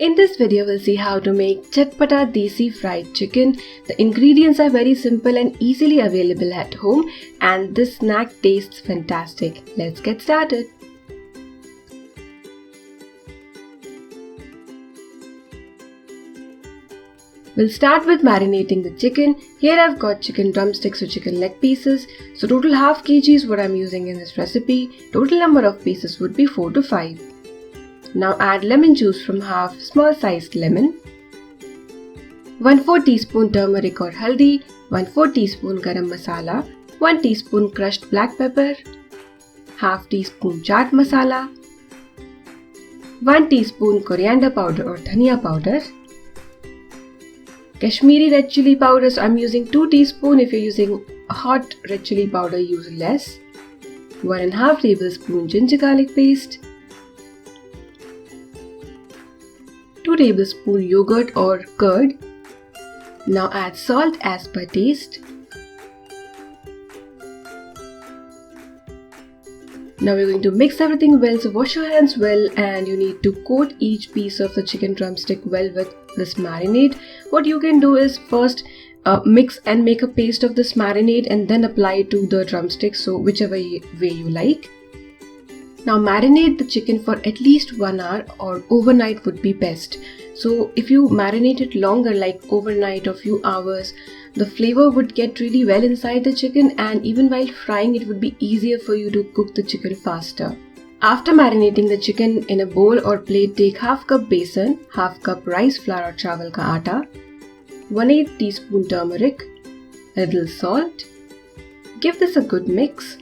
In this video, we'll see how to make Chatpata Desi fried chicken. The ingredients are very simple and easily available at home, and this snack tastes fantastic. Let's get started. We'll start with marinating the chicken. Here I've got chicken drumsticks or chicken leg pieces. So total half kg is what I'm using in this recipe. Total number of pieces would be 4 to 5. Now add lemon juice from half small sized lemon. 1/4 teaspoon turmeric or haldi, 1/4 teaspoon garam masala, 1 teaspoon crushed black pepper, half teaspoon chaat masala, 1 teaspoon coriander powder or dhaniya powder, Kashmiri red chilli powder, so I'm using 2 teaspoon. If you're using hot red chilli powder, use less. 1.5 tablespoon ginger garlic paste, 2 tablespoon yogurt or curd. Now add salt as per taste. Now we're going to mix everything well, so wash your hands well, and you need to coat each piece of the chicken drumstick well with this marinade. What you can do is first mix and make a paste of this marinade and then apply it to the drumsticks, so whichever way you like. Now marinate the chicken for at least 1 hour or overnight would be best. So if you marinate it longer, like overnight or few hours, the flavor would get really well inside the chicken, and even while frying it would be easier for you to cook the chicken faster. After marinating the chicken in a bowl or plate, take half cup besan, half cup rice flour or chawal ka aata, 1/8 teaspoon turmeric, a little salt. Give this a good mix.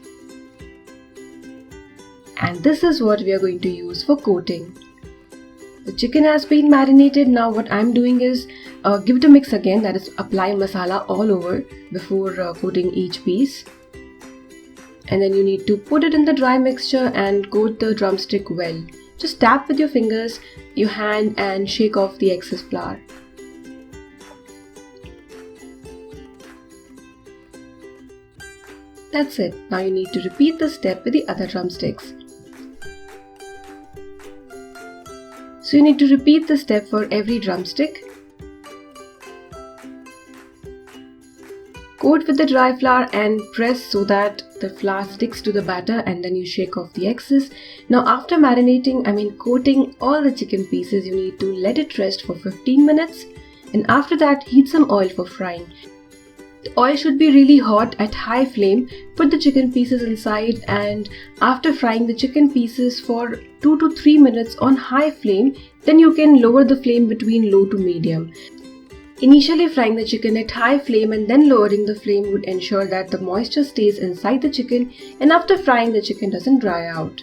And this is what we are going to use for coating. The chicken has been marinated. Now what I'm doing is give it a mix again, that is apply masala all over before coating each piece. And then you need to put it in the dry mixture and coat the drumstick well. Just tap with your fingers, your hand, and shake off the excess flour. That's it. Now you need to repeat this step with the other drumsticks. So you need to repeat the step for every drumstick. Coat with the dry flour and press so that the flour sticks to the batter, and then you shake off the excess. Now after coating all the chicken pieces, you need to let it rest for 15 minutes, and after that heat some oil for frying. The oil should be really hot at high flame. Put the chicken pieces inside, and after frying the chicken pieces for 2 to 3 minutes on high flame, then you can lower the flame between low to medium. Initially frying the chicken at high flame and then lowering the flame would ensure that the moisture stays inside the chicken, and after frying the chicken doesn't dry out.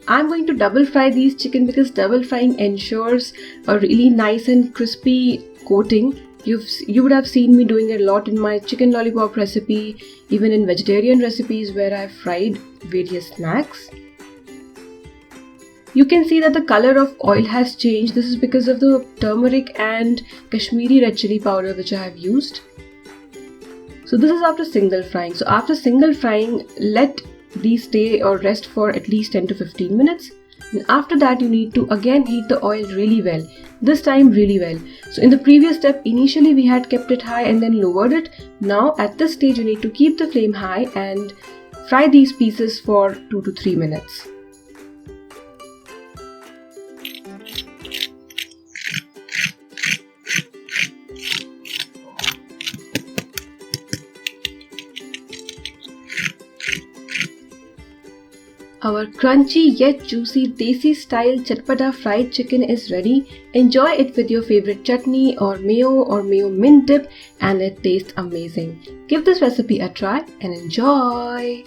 I'm going to double fry these chicken because double frying ensures a really nice and crispy coating. You would have seen me doing it a lot in my chicken lollipop recipe, even in vegetarian recipes where I've fried various snacks. You can see that the color of oil has changed. This is because of the turmeric and Kashmiri red chilli powder which I have used. So this is after single frying. So after single frying, let these stay or rest for at least 10 to 15 minutes. And after that you need to again heat the oil really well. This time really well. So in the previous step, initially we had kept it high and then lowered it. Now at this stage you need to keep the flame high and fry these pieces for 2 to 3 minutes. Our crunchy yet juicy Desi style Chatpata fried chicken is ready. Enjoy it with your favorite chutney or mayo mint dip, and it tastes amazing. Give this recipe a try and enjoy!